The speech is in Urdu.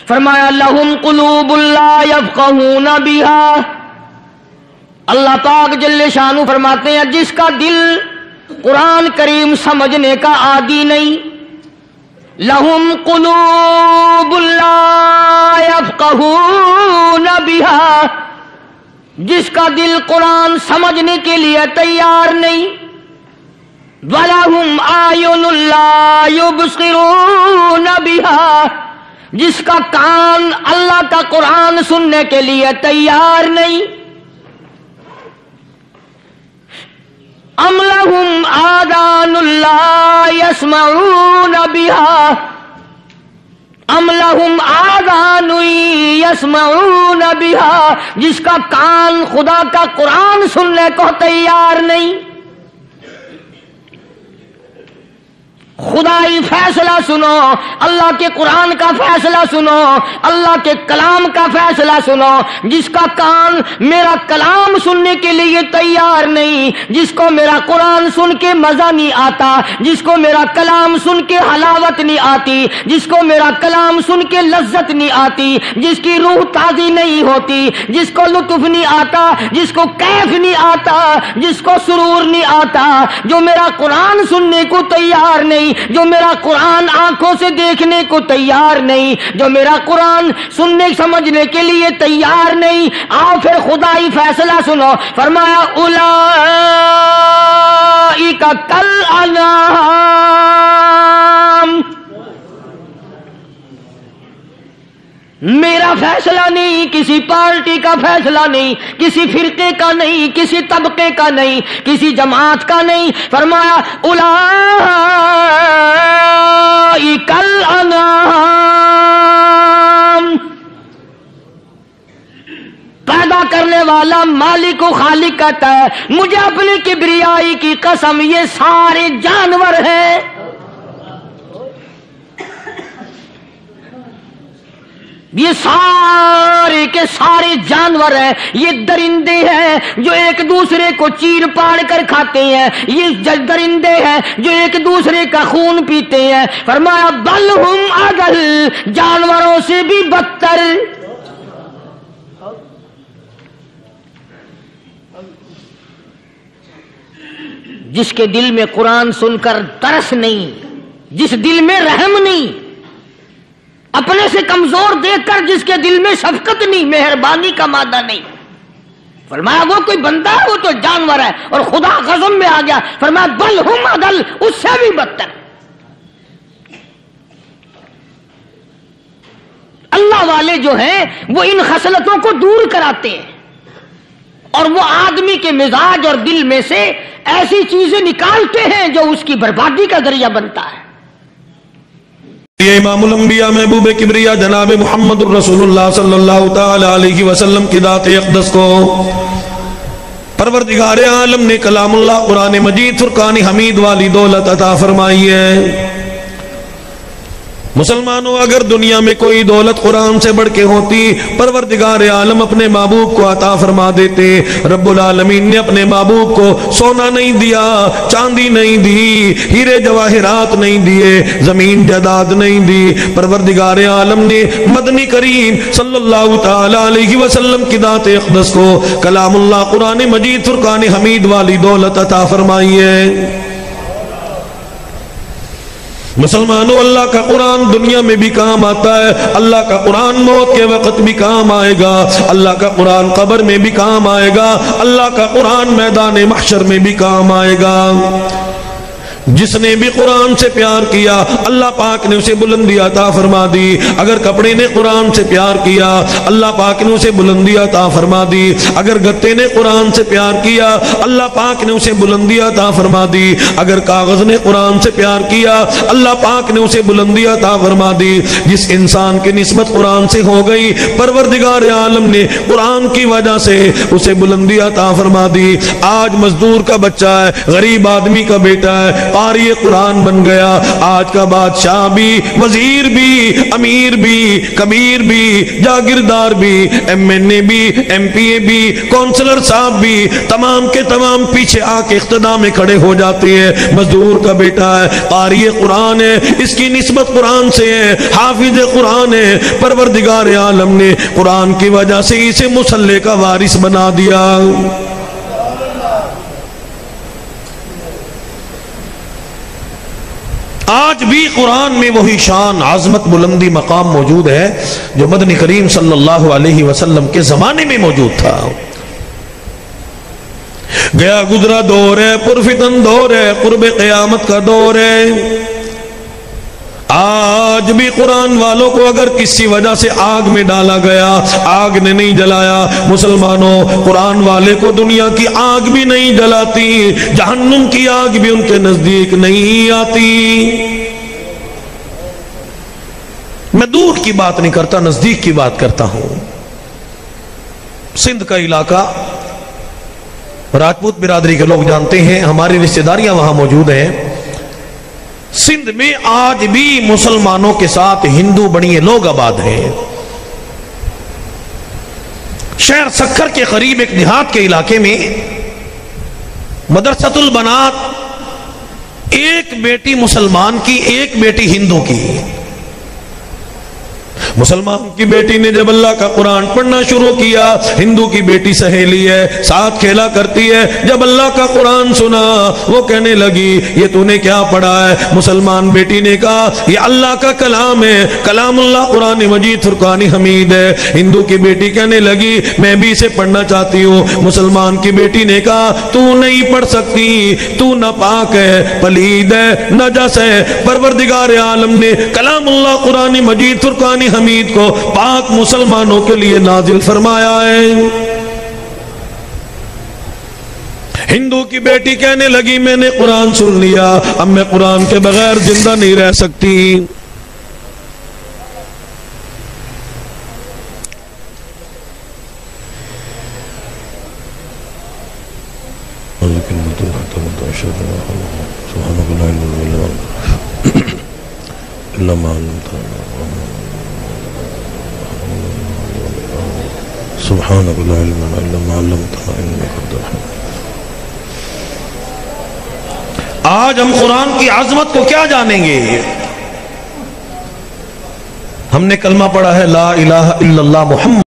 فرمایا لہم قلوب لا یفقہون بہا، اللہ پاک جل شانہ فرماتے ہیں جس کا دل قرآن کریم سمجھنے کا عادی نہیں، لہم قلوب لا یفقہون بہا، جس کا دل قرآن سمجھنے کے لیے تیار نہیں، وَلَهُمْ أَعْيُنٌ لَا يُبْصِرُونَ بِهَا، جس کا کان اللہ کا قرآن سننے کے لیے تیار نہیں، أَمْ لَهُمْ آذَانٌ لَا يَسْمَعُونَ بِهَا، ام لہم آذان یسمعون بہا، جس کا کان خدا کا قرآن سننے کو تیار نہیں۔ خدائی فیصلہ سنو، اللہ کے قرآن کا فیصلہ سنو، اللہ کے کلام کا فیصلہ سنو۔ جس کا کان میرا کلام سننے کے لیے تیار نہیں، جس کو میرا قرآن سن کے مزہ نہیں آتا، جس کو میرا کلام سن کے حلاوت نہیں آتی، جس کو میرا کلام سن کے لذت نہیں آتی، جس کی روح تازی نہیں ہوتی، جس کو لطف نہیں آتا، جس کو کیف نہیں آتا، جس کو سرور نہیں آتا، جو میرا قرآن سننے کو تیار نہیں، جو میرا قرآن آنکھوں سے دیکھنے کو تیار نہیں، جو میرا قرآن سننے سمجھنے کے لیے تیار نہیں، آؤ پھر خدائی فیصلہ سنو۔ فرمایا اولئک کالانعام، میرا فیصلہ نہیں، کسی پارٹی کا فیصلہ نہیں، کسی فرقے کا نہیں، کسی طبقے کا نہیں، کسی جماعت کا نہیں۔ فرمایا اولئک الانعام، پیدا کرنے والا مالک و خالق کہتا ہے مجھے اپنی کبریائی کی قسم یہ سارے جانور ہیں، یہ سارے کے سارے جانور ہیں، یہ درندے ہیں جو ایک دوسرے کو چیر پاڑ کر کھاتے ہیں، یہ درندے ہیں جو ایک دوسرے کا خون پیتے ہیں۔ فرمایا بل ہم اضل، جانوروں سے بھی بدتر۔ جس کے دل میں قرآن سن کر ترس نہیں، جس دل میں رحم نہیں، اپنے سے کمزور دیکھ کر جس کے دل میں شفقت نہیں، مہربانی کا مادہ نہیں، فرمایا وہ کوئی بندہ ہے، وہ تو جانور ہے۔ اور خدا غضب میں آ گیا، فرمایا بل ہم اضل، اس سے بھی بدتر۔ اللہ والے جو ہیں وہ ان خصلتوں کو دور کراتے ہیں، اور وہ آدمی کے مزاج اور دل میں سے ایسی چیزیں نکالتے ہیں جو اس کی بربادی کا ذریعہ بنتا ہے۔ یہ امام الانبیاء محبوب کبریا جناب محمد الرسول اللہ صلی اللہ تعالی علیہ وسلم کی ذات اقدس کو پروردگار عالم نے کلام اللہ قرآن مجید فرقان حمید والی دولت عطا فرمائی ہے۔ مسلمانوں اگر دنیا میں کوئی دولت قرآن سے بڑھ کے ہوتی پروردگار عالم اپنے محبوب کو عطا فرما دیتے۔ رب العالمین نے اپنے محبوب کو سونا نہیں دیا، چاندی نہیں دی، ہیرے جواہرات نہیں دیے، زمین جائیداد نہیں دی، پروردگار عالم نے مدنی کریم صلی اللہ تعالی علیہ وسلم کی ذات اقدس کو کلام اللہ قرآن مجید فرقان حمید والی دولت عطا فرمائی ہے۔ مسلمانوں اللہ کا قرآن دنیا میں بھی کام آتا ہے، اللہ کا قرآن موت کے وقت بھی کام آئے گا، اللہ کا قرآن قبر میں بھی کام آئے گا، اللہ کا قرآن میدان محشر میں بھی کام آئے گا۔ جس نے بھی قرآن سے پیار کیا اللہ پاک نے اسے بلندی عطا فرما دی۔ اگر کپڑے نے قرآن سے پیار کیا اللہ پاک نے اسے بلندی عطا فرما دی۔ اگر گتے نے قرآن سے پیار کیا اللہ پاک نے اسے بلندی عطا فرما دی۔ اگر کاغذ نے قرآن سے پیار کیا اللہ پاک نے اسے بلندی عطا فرما دی۔ جس انسان کی نسبت قرآن سے ہو گئی پروردگار عالم نے قرآن کی وجہ سے اسے بلندی عطا فرما دی۔ آج مزدور کا بچہ ہے، غریب آدمی کا بیٹا ہے، قاری قرآن بن گیا. آج کا بادشاہ بھی، وزیر بھی، امیر بھی، کبیر بھی، جاگیردار بھی، ایم این اے بھی، ایم پی اے بھی، کونسلر صاحب بھی، تمام کے تمام پیچھے آ کے اقتداء میں کھڑے ہو جاتے ہیں. مزدور کا بیٹا ہے، قاری قرآن ہے، اس کی نسبت قرآن سے ہے، حافظ قرآن ہے. پروردگار عالم نے قرآن کی وجہ سے اسے مصلی کا وارث بنا دیا. آج بھی قرآن میں وہی شان، عظمت، بلندی، مقام موجود ہے جو مدنی کریم صلی اللہ علیہ وسلم کے زمانے میں موجود تھا. گیا گزرا دور ہے، پرفتن دور ہے، قرب قیامت کا دور ہے. آج بھی قرآن والوں کو اگر کسی وجہ سے آگ میں ڈالا گیا، آگ نے نہیں جلایا. مسلمانوں، قرآن والے کو دنیا کی آگ بھی نہیں جلاتی، جہنم کی آگ بھی ان کے نزدیک نہیں آتی. میں دور کی بات نہیں کرتا، نزدیک کی بات کرتا ہوں. سندھ کا علاقہ راجپوت برادری کے لوگ جانتے ہیں، ہماری رشتہ داریاں وہاں موجود ہیں. سندھ میں آج بھی مسلمانوں کے ساتھ ہندو بڑے لوگ آباد ہیں. شہر سکھر کے قریب ایک دیہات کے علاقے میں مدرسۃ البنات، ایک بیٹی مسلمان کی، ایک بیٹی ہندو کی. مسلمان کی بیٹی نے جب اللہ کا قرآن پڑھنا شروع کیا، ہندو کی بیٹی سہیلی ہے، ساتھ کھیلا کرتی ہے، جب اللہ کا قرآن سنا وہ کہنے لگی یہ تو نے کیا پڑھا ہے؟ مسلمان بیٹی نے کہا یہ اللہ کا کلام ہے، کلام اللہ قرآن مجید فرقان حمید ہے. ہندو کی بیٹی کہنے لگی میں بھی اسے پڑھنا چاہتی ہوں. مسلمان کی بیٹی نے کہا تو نہیں پڑھ سکتی، تو ناپاک ہے، پلید ہے، نجس ہے. پروردگار عالم نے کلام اللہ قرآن مجید فرقان حمید کو پاک مسلمانوں کے لیے نازل فرمایا ہے. ہندو کی بیٹی کہنے لگی میں نے قرآن سن لیا، اب میں قرآن کے بغیر زندہ نہیں رہ سکتی. سبحانك لا علم لنا الا ما علمتنا انك انت العليم. آج ہم قرآن کی عظمت کو کیا جانیں گے؟ ہم نے کلمہ پڑھا ہے لا الہ الا اللہ محمد